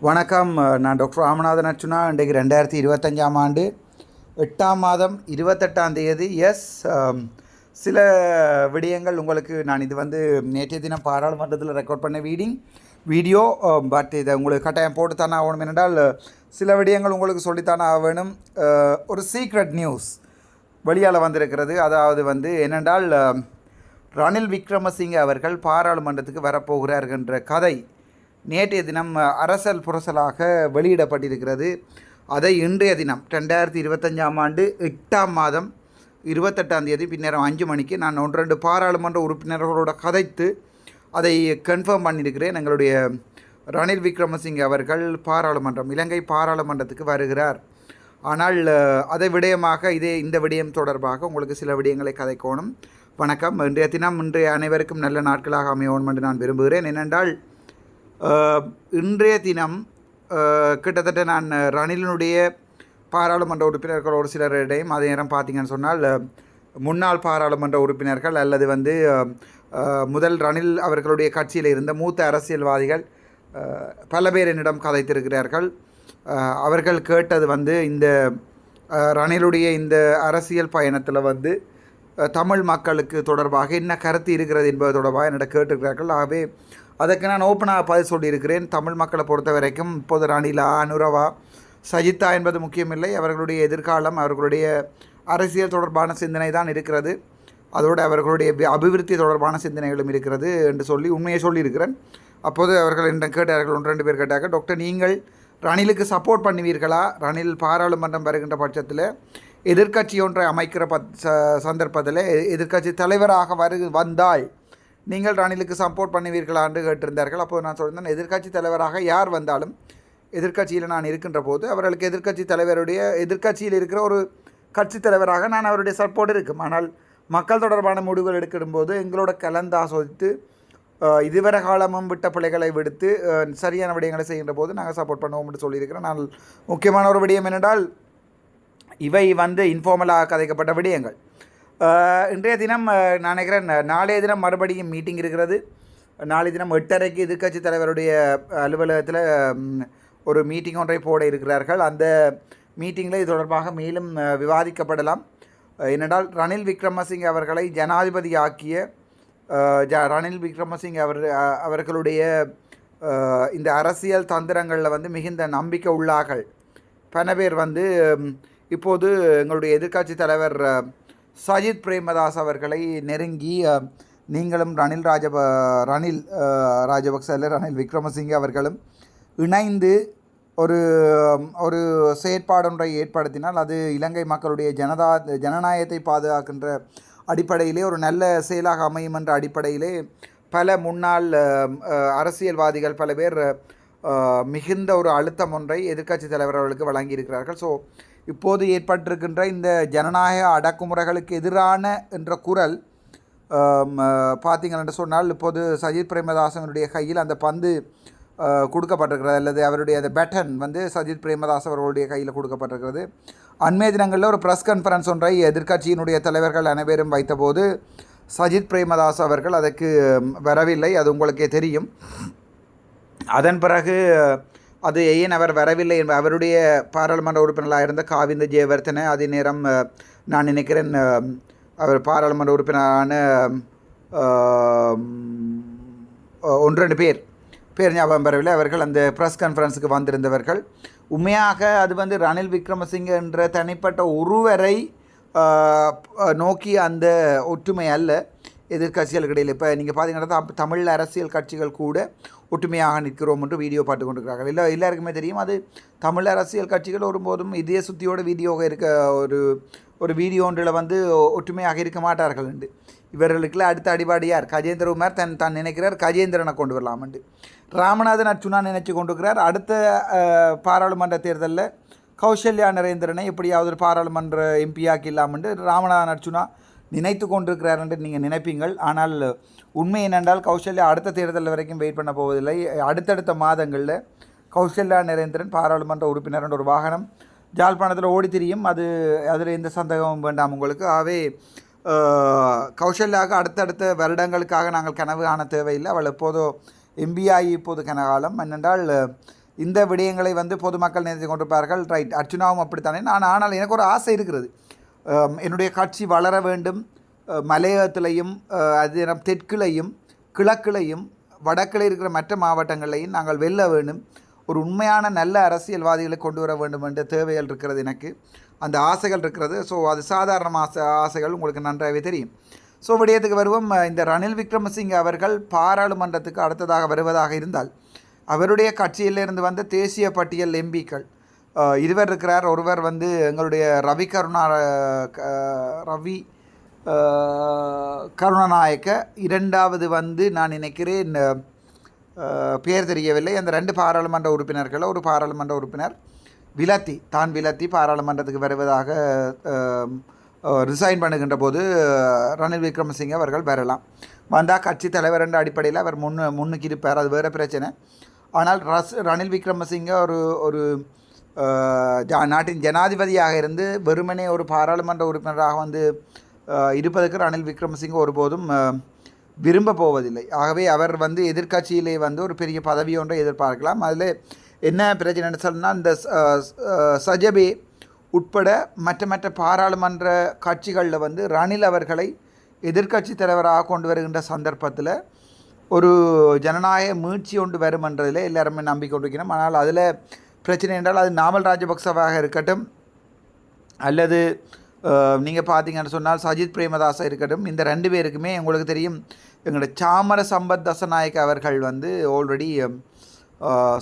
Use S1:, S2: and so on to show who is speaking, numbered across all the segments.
S1: வணக்கம். நான் டாக்டர் ராமநாதன் அர்ச்சுனா. இன்றைக்கு 2025ஆம் ஆண்டு 8ஆம் மாதம் 28ஆம் தேதி. சில விடயங்கள் உங்களுக்கு நான் இது நேற்றைய தினம் பாராளுமன்றத்தில் ரெக்கார்ட் பண்ண வீடியோ. பட் இதை உங்களுக்கு கட்டாயம் போட்டுத்தானே ஆகணும். என்றால் சில விடயங்கள் உங்களுக்கு சொல்லித்தானே ஆக வேணும். ஒரு சீக்ரெட் நியூஸ் வெளியால் வந்திருக்கிறது. அதாவது என்னென்றால் ரணில் விக்ரமசிங்க அவர்கள் பாராளுமன்றத்துக்கு வரப்போகிறார் என்ற கதை நேற்றைய தினம் அரசல் புரசலாக வெளியிடப்பட்டிருக்கிறது. அதை இன்றைய தினம் 2025ஆம் ஆண்டு 8ஆம் மாதம் 28ஆம் தேதி பின்னரம் 5 மணிக்கு நான் 1-2 பாராளுமன்ற உறுப்பினர்களோடு கதைத்து அதை கன்ஃபார்ம் பண்ணியிருக்கிறேன். எங்களுடைய ரணில் விக்ரமசிங்க அவர்கள் இலங்கை பாராளுமன்றத்துக்கு வருகிறார். ஆனால் அதை விடயமாக இந்த விடயம் தொடர்பாக உங்களுக்கு சில விடயங்களை கதைக்கணும். வணக்கம். இன்றைய அனைவருக்கும் நல்ல நாட்களாக அமையணும் என்று நான் விரும்புகிறேன். ஏனென்றால் இன்றைய தினம் கிட்டத்தட்ட நான் ரணிலினுடைய பாராளுமன்ற உறுப்பினர்கள் ஒரு சிலரிடையும் அதே நேரம் பார்த்திங்கன்னு சொன்னால் முன்னாள் பாராளுமன்ற உறுப்பினர்கள் அல்லது முதல் ரணில் அவர்களுடைய கட்சியில் இருந்த மூத்த அரசியல்வாதிகள் பல பேர் என்னிடம் கதைத்திருக்கிறார்கள். அவர்கள் கேட்டது இந்த ரணிலுடைய இந்த அரசியல் பயணத்தில் தமிழ் மக்களுக்கு தொடர்பாக என்ன கருத்து இருக்கிறது என்பது தொடர்பாக என்னிடம் கேட்டிருக்கிறார்கள். ஆகவே அதற்கு நான் ஓப்பனாக பதில் சொல்லியிருக்கிறேன். தமிழ் மக்களை பொறுத்த வரைக்கும் இப்போது ரணிலா, அனுரவா, சஜித்தா என்பது முக்கியமில்லை. அவர்களுடைய எதிர்காலம், அவர்களுடைய அரசியல் தொடர்பான சிந்தனை தான் இருக்கிறது. அதோடு அவர்களுடைய அபிவிருத்தி தொடர்பான சிந்தனைகளும் இருக்கிறது என்று சொல்லி உண்மையை சொல்லியிருக்கிறேன். அப்போது அவர்கள் என்னிடம் கேட்டார்கள், 1-2 பேர் கேட்டார்கள், டாக்டர் நீங்கள் ரணிலுக்கு சப்போர்ட் பண்ணுவீர்களா? ரணில் பாராளுமன்றம் வருகின்ற பட்சத்தில் எதிர்க்கட்சி ஒன்றை அமைக்கிற சந்தர்ப்பத்தில் எதிர்க்கட்சி தலைவராக வந்தால் நீங்கள் ரணிலுக்கு சப்போர்ட் பண்ணுவீர்களா என்று கேட்டிருந்தார்கள். அப்போது நான் சொல்லியிருந்தேன், எதிர்க்கட்சி தலைவராக யார் வந்தாலும் எதிர்க்கட்சியில் நான் இருக்கின்ற போது அவர்களுக்கு எதிர்க்கட்சியில் இருக்கிற ஒரு கட்சி தலைவராக நான் அவருடைய சப்போர்ட் இருக்கும். ஆனால் மக்கள் தொடர்பான முடிவுகள் எடுக்கும்போது எங்களோட கலந்தாசோதித்து இதுவரை காலமும் விட்ட பிள்ளைகளை விடுத்து சரியான விடயங்களை செய்கின்ற போது நாங்கள் சப்போர்ட் பண்ணுவோம் என்று சொல்லியிருக்கிறேன். நான் முக்கியமான ஒரு விடயம் என்னென்றால் இவை இன்ஃபார்மலாக கதைக்கப்பட்ட விடயங்கள். இன்றைய தினம் நான் நினைக்கிறேன் நாளைய தினம் மறுபடியும் மீட்டிங் இருக்கிறது. நாளைய தினம் 8:30க்கு எதிர்க்கட்சி தலைவருடைய அலுவலகத்தில் ஒரு மீட்டிங் ஒன்றை போட இருக்கிறார்கள். அந்த மீட்டிங்கில் இது தொடர்பாக மேலும் விவாதிக்கப்படலாம். ஏனென்றால் ரணில் விக்ரமசிங்க அவர்களை ஜனாதிபதியாக்கிய ரணில் விக்ரமசிங்க அவர்களுடைய இந்த அரசியல் தந்திரங்களில் மிகுந்த நம்பிக்கை உள்ளார்கள் பல பேர் இப்போது எங்களுடைய எதிர்க்கட்சி தலைவர் சஜித் பிரேமதாஸ் அவர்களை நெருங்கி நீங்களும் ரணில் ராஜபக்ச ரணில் விக்ரமசிங்கே அவர்களும் இணைந்து ஒரு செயற்பாடொன்றை ஏற்படுத்தினால் அது இலங்கை மக்களுடைய ஜனநாயகத்தை பாதுகாக்கின்ற அடிப்படையிலே ஒரு நல்ல செயலாக அமையும் என்ற அடிப்படையிலே பல முன்னாள் அரசியல்வாதிகள் பல பேர் மிகுந்த ஒரு அழுத்தம் ஒன்றை எதிர்க்கட்சி தலைவர் அவர்களுக்கு வழங்கியிருக்கிறார்கள். ஸோ இப்போது ஏற்பட்டிருக்கின்ற இந்த ஜனநாயக அடக்குமுறைகளுக்கு எதிரான என்ற குரல் பார்த்தீங்கன்னு சொன்னால் இப்போது சஜித் பிரேமதாசனுடைய கையில் அந்த பந்து கொடுக்கப்பட்டிருக்கிறது, அல்லது அவருடைய அந்த பேட்டன் சஜித் பிரேமதாஸ் அவர்களுடைய கையில் கொடுக்கப்பட்டிருக்கிறது. அண்மைய தினங்களில் ஒரு ப்ரெஸ் கான்ஃபரன்ஸ் ஒன்றை எதிர்க்கட்சியினுடைய தலைவர்கள் அனைவரும் வைத்தபோது சஜித் பிரேமதாஸ் அவர்கள் அதற்கு வரவில்லை. அது உங்களுக்கே தெரியும். அதன் பிறகு அது ஏன் அவர் வரவில்லை என்பது அவருடைய பாராளுமன்ற உறுப்பினராக இருந்த காவிந்த ஜெயவர்தன, அதே நேரம் நான் நினைக்கிறேன் அவர் பாராளுமன்ற உறுப்பினரான 1-2 பேர் ஞாபகம் பெறவில்லை. அவர்கள் அந்த ப்ரெஸ் கான்ஃபரன்ஸுக்கு வந்திருந்தவர்கள். உண்மையாக அது ரணில் விக்ரமசிங்க என்ற தனிப்பட்ட ஒருவரை நோக்கி அந்த ஒற்றுமை அல்ல எதிர்கட்சிகளுக்கு இடையில். இப்போ நீங்கள் பார்த்தீங்கன்னா தமிழ் அரசியல் கட்சிகள் கூட ஒற்றுமையாக நிற்கிறோம் என்று வீடியோ பார்த்து கொண்டிருக்கிறார்கள். எல்லாருக்குமே தெரியும் அது தமிழ் அரசியல் கட்சிகள் ஒருபோதும் இதய சுத்தியோட வீடியோவாக இருக்க ஒரு வீடியோ ஒன்றில் ஒற்றுமையாக இருக்க மாட்டார்கள் என்று. இவர்களுக்குள்ள அடுத்த அடிபாடியார் கஜேந்திரகுமார் தான் நினைக்கிறார் கஜேந்திரனை கொண்டு வரலாம் என்று. ராமநாதன் அர்ச்சுனா நினைச்சு கொண்டிருக்கிறார் அடுத்த பாராளுமன்ற தேர்தலில் கௌசல்யா நரேந்திரனை எப்படியாவது பாராளுமன்ற எம்பியாக்கி இல்லாமல் என்று ராமநாதன் அர்ச்சுனா நினைத்து கொண்டிருக்கிறார் என்று நீங்கள் நினைப்பீங்கள். ஆனால் உண்மை என்னென்றால் கௌசல்யா அடுத்த தேர்தல் வரைக்கும் வெயிட் பண்ண போவதில்லை. அடுத்தடுத்த மாதங்களில் கௌசல்யா நரேந்திரன் பாராளுமன்ற உறுப்பினர் என்ற ஒரு வாகனம் ஜாழ்ப்பாணத்தில் ஓடி திரியும். அதில் எந்த சந்தேகமும் வேண்டாம் உங்களுக்கு. ஆகவே கௌசல்யாக அடுத்தடுத்த வருடங்களுக்காக நாங்கள் கனவு காண தேவையில்லை. அவள் எப்போதோ எம்பிஆய் இப்போது கனகாலம் என்னென்றால் இந்த விடயங்களை வந்து பொதுமக்கள் நினைத்து கொண்டிருப்பார்கள். ரைட், அர்ச்சுனாவும் அப்படித்தானே. ஆனால் எனக்கு ஒரு ஆசை இருக்கிறது. என்னுடைய கட்சி வளர வேண்டும். மலையகத்திலையும் அது தெற்கிலையும் கிழக்கிலையும் வடக்கில் இருக்கிற மற்ற மாவட்டங்களையும் நாங்கள் வெல்ல வேண்டும். ஒரு உண்மையான நல்ல அரசியல்வாதிகளை கொண்டு வர வேண்டும் என்ற தேவைகள் இருக்கிறது. எனக்கு அந்த ஆசைகள் இருக்கிறது. ஸோ அது சாதாரண ஆசைகள் உங்களுக்கு நன்றாகவே தெரியும். ஸோ விடயத்துக்கு வருவோம். இந்த ரணில் விக்ரமசிங்கே அவர்கள் பாராளுமன்றத்துக்கு அடுத்ததாக வருவதாக இருந்தால் அவருடைய கட்சியிலிருந்து வந்த தேசிய பட்டியல் எம்பிக்கள் இருவர் இருக்கிறார். ஒருவர் வந்து எங்களுடைய ரவி கருணாநாயக்க, இரண்டாவது வந்து நான் நினைக்கிறேன் பேர் தெரியவில்லை. அந்த 2 பாராளுமன்ற உறுப்பினர்கள், ஒரு பாராளுமன்ற உறுப்பினர் விலத்தி பாராளுமன்றத்துக்கு வருவதாக ரிசைன் பண்ணுகின்ற போது ரணில் விக்ரமசிங்கே அவர்கள் வரலாம். வந்தால் கட்சி தலைவர் என்ற அடிப்படையில் அவர் முன்னுக்கு இருப்பார். அது வேறு பிரச்சனை. ஆனால் ரணில் விக்ரமசிங்கே ஒரு நாட்டின் ஜனாதிபதியாக இருந்து வெறுமனே ஒரு பாராளுமன்ற உறுப்பினராக வந்து இருப்பதற்கு ரணில் விக்ரமசிங்கே ஒருபோதும் விரும்ப போவதில்லை. ஆகவே அவர் வந்து எதிர்க்கட்சியிலே வந்து ஒரு பெரிய பதவி ஒன்றை எதிர்பார்க்கலாம். அதில் என்ன பிரச்சனைன்னு சொன்னால், இந்த சஜபே உட்பட மற்ற பாராளுமன்ற கட்சிகளில் வந்து ரணில் அவர்களை எதிர்க்கட்சி தலைவராக கொண்டு வருகின்ற சந்தர்ப்பத்தில் ஒரு ஜனநாயக மீட்சி ஒன்று வரும் என்றதில் எல்லாருமே நம்பிக்கை கொண்டிருக்கிறோம். ஆனால் அதில் பிரச்சனை என்றால் அது நாமல் ராஜபக்சவாக இருக்கட்டும், அல்லது நீங்கள் பார்த்தீங்கன்னு சொன்னால் சஜித் பிரேமதாசா இருக்கட்டும், இந்த 2 பேருக்குமே உங்களுக்கு தெரியும், எங்களோட சாமர சம்பத் தசநாயக்க அவர்கள் வந்து ஆல்ரெடி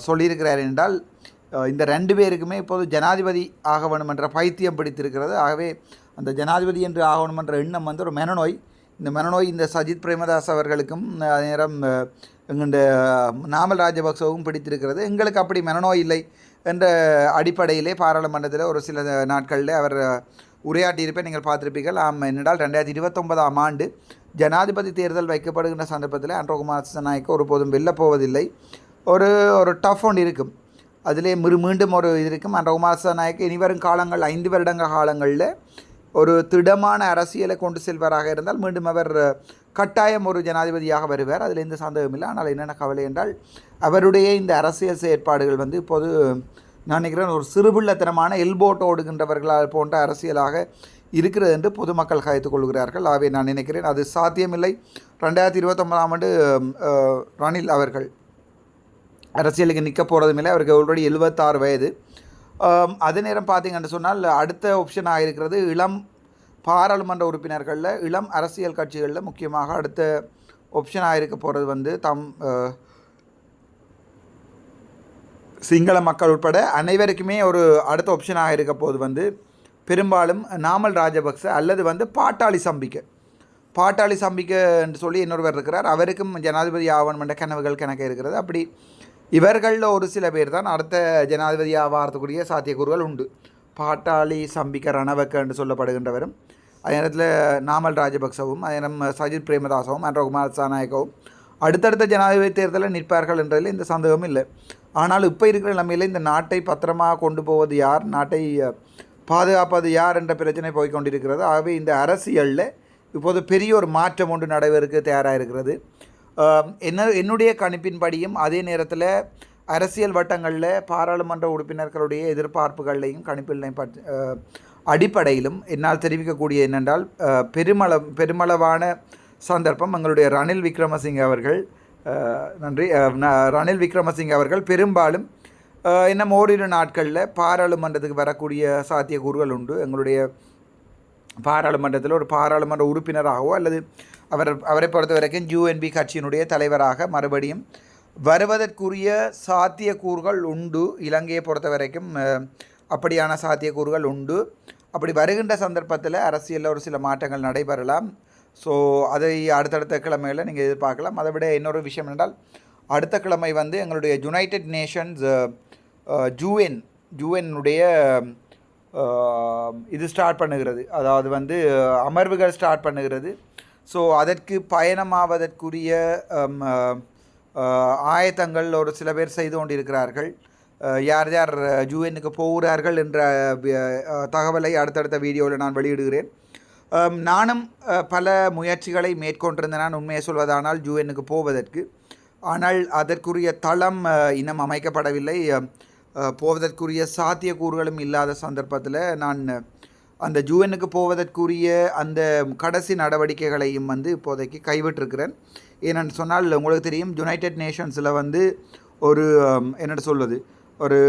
S1: சொல்லியிருக்கிறார் என்றால் இந்த 2 பேருக்குமே இப்போது ஜனாதிபதி ஆக வேண்டும் என்ற பைத்தியம் பிடித்திருக்கிறது. ஆகவே அந்த ஜனாதிபதி என்று ஆகணும் என்ற எண்ணம் வந்து ஒரு மனநோய். இந்த மனநோய் இந்த சஜித் பிரேமதாஸ் அவர்களுக்கும் அதே நேரம் எங்களுடைய நாமல் ராஜபக்சவும் பிடித்திருக்கிறது. எங்களுக்கு அப்படி மனநோய் இல்லை என்ற அடிப்படையிலே பாராளுமன்றத்தில் ஒரு சில நாட்களில் அவர் உரையாற்றியிருப்பேன், நீங்கள் பார்த்துருப்பீர்கள். என்னென்றால் 2029ஆம் ஆண்டு ஜனாதிபதி தேர்தல் வைக்கப்படுகின்ற சந்தர்ப்பத்தில் அன்றகுமார் திசாநாயக்க ஒருபோதும் வெல்லப்போவதில்லை. ஒரு டஃப் ஒன்று இருக்கும். அதிலே மீண்டும் ஒரு இது இருக்கும். அன்றகுமார் திசாநாயக்க இனிவரும் காலங்கள் 5 வருடங்க காலங்களில் ஒரு திடமான அரசியலை கொண்டு செல்வராக இருந்தால் மீண்டும் அவர் கட்டாயம் ஒரு ஜனாதிபதியாக வருவார். அதில் எந்த சந்தேகம் இல்லை. ஆனால் என்னென்ன கவலை என்றால் அவருடைய இந்த அரசியல் செயற்பாடுகள் வந்து இப்போது நான் நினைக்கிறேன் ஒரு சிறுபிள்ளத்தனமான எல்போட் ஓடுகின்றவர்களால் போன்ற அரசியலாக இருக்கிறது என்று பொதுமக்கள் கருத்து கொள்கிறார்கள். ஆகவே நான் நினைக்கிறேன் அது சாத்தியமில்லை. 2029ஆம் ஆண்டு ரணில் அவர்கள் அரசியலுக்கு நிற்க போகிறதுமில்லை. அவருக்கு ஆல்ரெடி 76 வயது. அதே நேரம் பார்த்தீங்கன்னு சொன்னால் அடுத்த ஆப்ஷனாக இருக்கிறது இளம் பாராளுமன்ற உறுப்பினர்களில், இளம் அரசியல் கட்சிகளில் முக்கியமாக அடுத்த ஆப்ஷனாக இருக்க போகிறது வந்து சிங்கள மக்கள் உட்பட அனைவருக்குமே ஒரு அடுத்த ஆப்ஷனாக இருக்க போது வந்து பெரும்பாலும் நாமல் ராஜபக்ச அல்லது வந்து பாட்டாளி சம்பிக்க என்று சொல்லி இன்னொருவர் இருக்கிறார். அவருக்கும் ஜனாதிபதி ஆவணம் என்ற கனவுகள் கணக்கு இருக்கிறது. அப்படி இவர்களில் ஒரு சில பேர் தான் அடுத்த ஜனாதிபதி ஆவாரத்துக்குரிய சாத்தியக்கூறுகள் உண்டு. பாட்டாளி சம்பிக்க ரணவக்க என்று சொல்லப்படுகின்றவரும், அதே நேரத்தில் நாமல் ராஜபக்சவும், அதே நேரம் சஜித் பிரேமதாசவும் அன்றகுமார் திசாநாயக்கவும் அடுத்தடுத்த ஜனாதிபதி தேர்தலில் நிற்பார்கள் என்றதில் இந்த சந்தேகம் இல்லை. ஆனால் இப்போ இருக்கிற நிலைமையில் இந்த நாட்டை பத்திரமாக கொண்டு போவது யார், நாட்டை பாதுகாப்பது யார் என்ற பிரச்சனை போய்கொண்டிருக்கிறது. ஆகவே இந்த அரசியலில் இப்போது பெரிய ஒரு மாற்றம் ஒன்று நடைபெறுக்கு தயாராக இருக்கிறது. என்னுடைய கணிப்பின்படியும் அதே நேரத்தில் அரசியல் வட்டங்களில் பாராளுமன்ற உறுப்பினர்களுடைய எதிர்பார்ப்புகளையும் கணிப்பிலையும் அடிப்படையிலும் என்னால் தெரிவிக்கக்கூடிய என்னென்றால் பெருமளவான சந்தர்ப்பம் எங்களுடைய ரணில் விக்ரமசிங்கே அவர்கள் பெரும்பாலும் இன்னும் ஓரிரு நாட்களில் பாராளுமன்றத்துக்கு வரக்கூடிய சாத்தியக்கூறுகள் உண்டு. எங்களுடைய பாராளுமன்றத்தில் ஒரு பாராளுமன்ற உறுப்பினராகவோ அல்லது அவரை பொறுத்த வரைக்கும் UNP கட்சியினுடைய தலைவராக மறுபடியும் வருவதற்குரிய சாத்தியக்கூறுகள் உண்டு. இலங்கையை பொறுத்த வரைக்கும் அப்படியான சாத்தியக்கூறுகள் உண்டு. அப்படி வருகின்ற சந்தர்ப்பத்தில் அரசியலில் ஒரு சில மாற்றங்கள் நடைபெறலாம். ஸோ அதை அடுத்தடுத்த கிழமையில் நீங்கள் எதிர்பார்க்கலாம். அதை விட இன்னொரு விஷயம் என்றால் அடுத்த கிழமை வந்து எங்களுடைய யுனைடெட் நேஷன்ஸ் ஜூஎன்னுடைய இது ஸ்டார்ட் பண்ணுகிறது, அதாவது வந்து அமர்வுகள் ஸ்டார்ட் பண்ணுகிறது. ஸோ அதற்கு பயணமாவதற்குரிய ஆயத்தங்கள் ஒரு சில பேர் செய்து கொண்டிருக்கிறார்கள். யார் யார் யூஎன்னுக்கு போகிறார்கள் என்ற தகவலை அடுத்தடுத்த வீடியோவில் நான் வெளியிடுகிறேன். நானும் பல முயற்சிகளை மேற்கொண்டிருந்தேன். நான் உண்மையை சொல்வதானால் யூஎன்னுக்கு போவதற்கு ஆனால் அதற்குரிய தளம் இன்னும் அமைக்கப்படவில்லை. போவதற்குரிய சாத்தியக்கூறுகளும் இல்லாத சந்தர்ப்பத்தில் நான் அந்த யூஎனுக்கு போவதற்குரிய அந்த கடைசி நடவடிக்கைகளையும் வந்து இப்போதைக்கு கைவிட்டிருக்கிறேன். ஏனென்று சொன்னால் உங்களுக்கு தெரியும், யுனைடெட் நேஷன்ஸில் வந்து ஒரு என்ன சொல்வது, ஒரு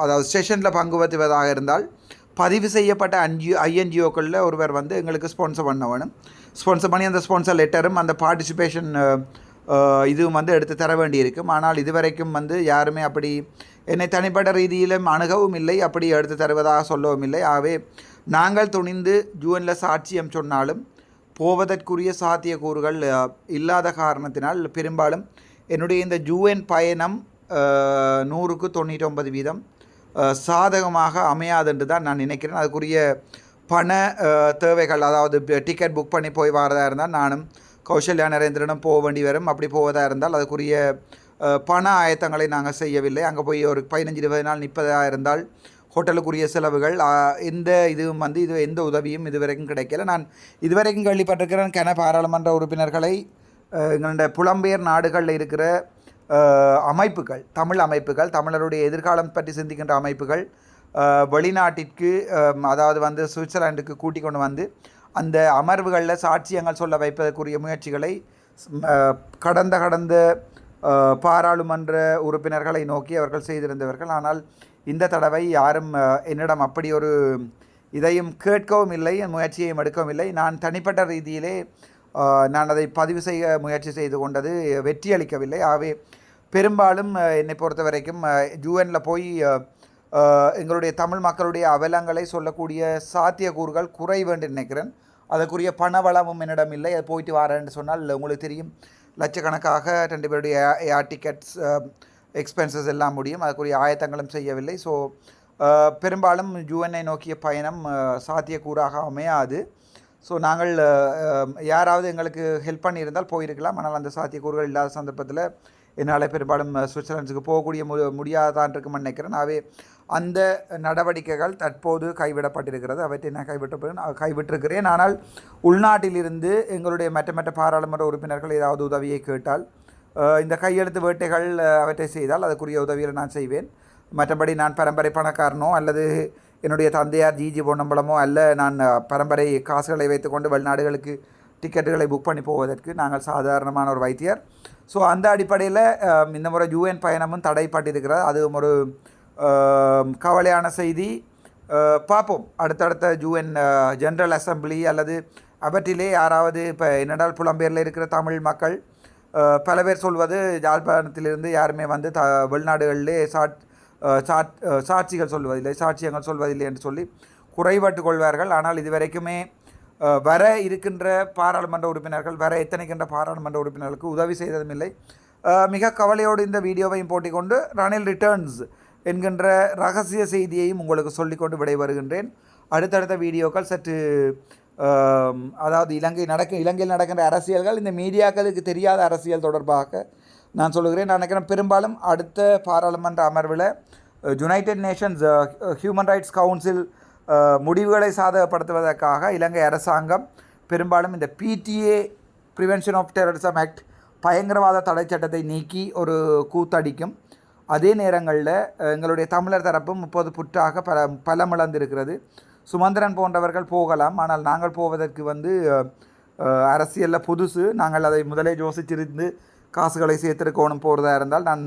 S1: அதாவது செஷனில் பங்கு பெற்றுவதாக இருந்தால் பதிவு செய்யப்பட்ட ஐஎன்ஜிஓக்களில் ஒருவர் வந்து எங்களுக்கு ஸ்பான்சர் பண்ண வேணும். ஸ்பான்சர் பண்ணி அந்த ஸ்பான்சர் லெட்டரும் அந்த பார்ட்டிசிபேஷன் இதுவும் வந்து எடுத்து தர வேண்டியிருக்கும். ஆனால் இதுவரைக்கும் வந்து யாருமே அப்படி என்னை தனிப்பட்ட ரீதியிலும் அணுகவும் இல்லை, அப்படி எடுத்து தருவதாக சொல்லவும் இல்லை. ஆகவே நாங்கள் துணிந்து யூஎனில் சாட்சியம் சொன்னாலும் போவதற்குரிய சாத்தியக்கூறுகள் இல்லாத காரணத்தினால் பெரும்பாலும் என்னுடைய இந்த யூஎன் பயணம் 100க்கு 99% சாதகமாக அமையாதுன்று தான் நான் நினைக்கிறேன். அதுக்குரிய பண தேவைகள், அதாவது டிக்கெட் புக் பண்ணி போய் வரதாக இருந்தால் நானும் கௌசல்யா நரேந்திரனும் போக வேண்டி வரும். அப்படி போவதாக இருந்தால் அதுக்குரிய பண ஆயத்தங்களை நாங்கள் செய்யவில்லை. அங்கே போய் ஒரு 15-20 நாள் நிற்பதாக இருந்தால் ஹோட்டலுக்குரிய செலவுகள், இதுவும் வந்து எந்த உதவியும் இதுவரைக்கும் கிடைக்கல. நான் இதுவரைக்கும் கேள்விப்பட்டிருக்கிறேன் பாராளுமன்ற உறுப்பினர்களை எங்களுடைய புலம்பெயர் நாடுகளில் இருக்கிற அமைப்புகள், தமிழ் அமைப்புகள், தமிழருடைய எதிர்காலம் பற்றி சிந்திக்கின்ற அமைப்புகள் வெளிநாட்டிற்கு, அதாவது வந்து சுவிட்சர்லாண்டுக்கு கூட்டிக் கொண்டு வந்து அந்த அமர்வுகளில் சாட்சியங்கள் சொல்ல வைப்பதற்குரிய முயற்சிகளை கடந்த பாராளுமன்ற உறுப்பினர்களை நோக்கி அவர்கள் செய்திருந்தவர்கள். ஆனால் இந்த தடவை யாரும் என்னிடம் அப்படி ஒரு இதையும் கேட்கவும் இல்லை, முயற்சியையும் எடுக்கவும் இல்லை. நான் தனிப்பட்ட ரீதியிலே நான் அதை பதிவு செய்ய முயற்சி செய்து கொண்டது வெற்றியளிக்கவில்லை. ஆகவே பெரும்பாலும் என்னை பொறுத்த வரைக்கும் யூஎனில் போய் எங்களுடைய தமிழ் மக்களுடைய அவலங்களை சொல்லக்கூடிய சாத்தியக்கூறுகள் குறைவு என்று நினைக்கிறேன். அதற்குரிய பணவளமும் என்னிடம் இல்லை. அது போயிட்டு வரேன்னு சொன்னால் உங்களுக்கு தெரியும், லட்சக்கணக்காக 2 பேருடைய ஏர் டிக்கெட்ஸ் எக்ஸ்பென்சஸ் எல்லாம் முடியும். அதுக்குரிய ஆயத்தங்களும் செய்யவில்லை. ஸோ பெரும்பாலும் யூஎனை நோக்கிய பயணம் சாத்தியக்கூறாக அமையாது. ஸோ நாங்கள் யாராவது எங்களுக்கு ஹெல்ப் பண்ணியிருந்தால் போயிருக்கலாம். ஆனால் அந்த சாத்தியக்கூறுகள் இல்லாத சந்தர்ப்பத்தில் என்னால் பெரும்பாலும் சுவிட்சர்லாந்துக்கு போகக்கூடிய முடியாதான் இருக்குமென்னு நினைக்கிறேன். ஆகவே அந்த நடவடிக்கைகள் தற்போது கைவிடப்பட்டிருக்கிறது. அவற்றை நான் கைவிட்டிருக்கிறேன். ஆனால் உள்நாட்டிலிருந்து எங்களுடைய மற்ற பாராளுமன்ற உறுப்பினர்கள் ஏதாவது உதவியை கேட்டால், இந்த கையெழுத்து வேட்டைகள் அவற்றை செய்தால் அதுக்குரிய உதவியை நான் செய்வேன். மற்றபடி நான் பரம்பரை பணக்காரனோ அல்லது என்னுடைய தந்தையார் ஜிஜி பொன்னம்பலமோ அல்ல. நான் பரம்பரை காசுகளை வைத்துக்கொண்டு வெளிநாடுகளுக்கு டிக்கெட்டுகளை புக் பண்ணி போவதற்கு நாங்கள் சாதாரணமான ஒரு வைத்தியர். ஸோ அந்த அடிப்படையில் இந்த முறை யூஎன் பயணமும் தடைப்பட்டிருக்கிறது. அதுவும் ஒரு கவலையான செய்தி. பார்ப்போம், அடுத்தடுத்த யூஎன் ஜெனரல் அசம்பிளி அல்லது அவற்றிலே யாராவது, இப்போ என்னடால் புலம்பெயரில் இருக்கிற தமிழ் மக்கள் பல பேர் சொல்வது, யாழ்ப்பாணத்திலிருந்து யாருமே வந்து வெளிநாடுகளிலே சாட்சிகள் சொல்வதில்லை, சாட்சியங்கள் சொல்வதில்லை என்று சொல்லி குறைபட்டு கொள்வார்கள். ஆனால் இதுவரைக்குமே வர இருக்கின்ற பாராளுமன்ற உறுப்பினர்கள், வர எத்தனைக்கின்ற பாராளுமன்ற உறுப்பினர்களுக்கு உதவி செய்ததும் இல்லை. மிக கவலையோடு இந்த வீடியோவையும் போட்டிக்கொண்டு ரணில் ரிட்டர்ன்ஸ் என்கின்ற ரகசிய செய்தியையும் உங்களுக்கு சொல்லிக்கொண்டு விடைபெறுகின்றேன். அடுத்தடுத்த வீடியோக்கள் சற்று அதாவது இலங்கையில் நடக்கின்ற அரசியல்கள், இந்த மீடியாக்களுக்கு தெரியாத அரசியல் தொடர்பாக நான் சொல்லுகிறேன். நான் நினைக்கிறேன் பெரும்பாலும் அடுத்த பாராளுமன்ற அமர்வில் united nations human rights council முடிவுகளை சாதகப்படுத்துவதற்காக இலங்கை அரசாங்கம் பெரும்பாலும் இந்த PTA prevention of terrorism act பயங்கரவாத தடை சட்டத்தை நீக்கி ஒரு கூத்தடிக்கும். அதே நேரங்களில் எங்களுடைய தமிழர் தரப்பும் 30 புற்றாக பலமிழந்திருக்கிறது. சுமந்திரன் போன்றவர்கள் போகலாம், ஆனால் நாங்கள் போவதற்கு வந்து அரசியலில் புதுசு. நாங்கள் அதை முதலே யோசிச்சிருந்து காசுகளை சேர்த்திருக்கணும் போகிறதா இருந்தால் நான்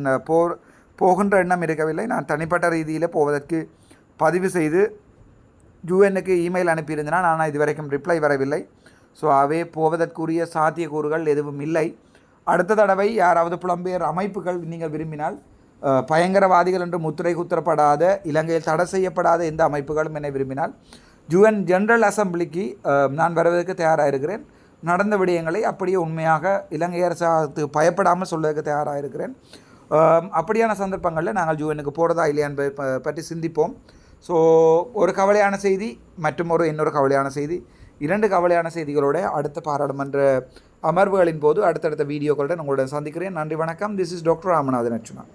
S1: போகின்ற எண்ணம் இருக்கவில்லை. நான் தனிப்பட்ட ரீதியில் போவதற்கு பதிவு செய்து யூஎனுக்கு இமெயில் அனுப்பியிருந்தேன். ஆனால் இதுவரைக்கும் ரிப்ளை வரவில்லை. ஸோ அவே போவதற்குரிய சாத்தியக்கூறுகள் எதுவும் இல்லை. அடுத்த தடவை யாராவது புலம்பெயர் அமைப்புகள் நீங்கள் விரும்பினால், பயங்கரவாதிகள் என்று முத்திரை குத்தப்படாத, இலங்கையில் தடை செய்யப்படாத எந்த அமைப்புகளும் என்னை விரும்பினால் யூஎன் ஜெனரல் அசம்பிளிக்கு நான் வருவதற்கு தயாராக இருக்கிறேன். நடந்த விடயங்களை அப்படியே உண்மையாக இலங்கை அரசாங்கத்துக்கு பயப்படாமல் சொல்வதற்கு தயாராக இருக்கிறேன். அப்படியான சந்தர்ப்பங்களில் நாங்கள் யூஎனுக்கு போகிறதா இல்லையா என்பதை பற்றி சிந்திப்போம். ஸோ ஒரு கவலையான செய்தி மற்றும் இன்னொரு கவலையான செய்தி, 2 கவலையான செய்திகளோட அடுத்த பாராளுமன்ற அமர்வுகளின் போது அடுத்தடுத்த வீடியோக்களுடன் உங்களுடன் சந்திக்கிறேன். நன்றி, வணக்கம். This is doctor Ramanathan Archuna.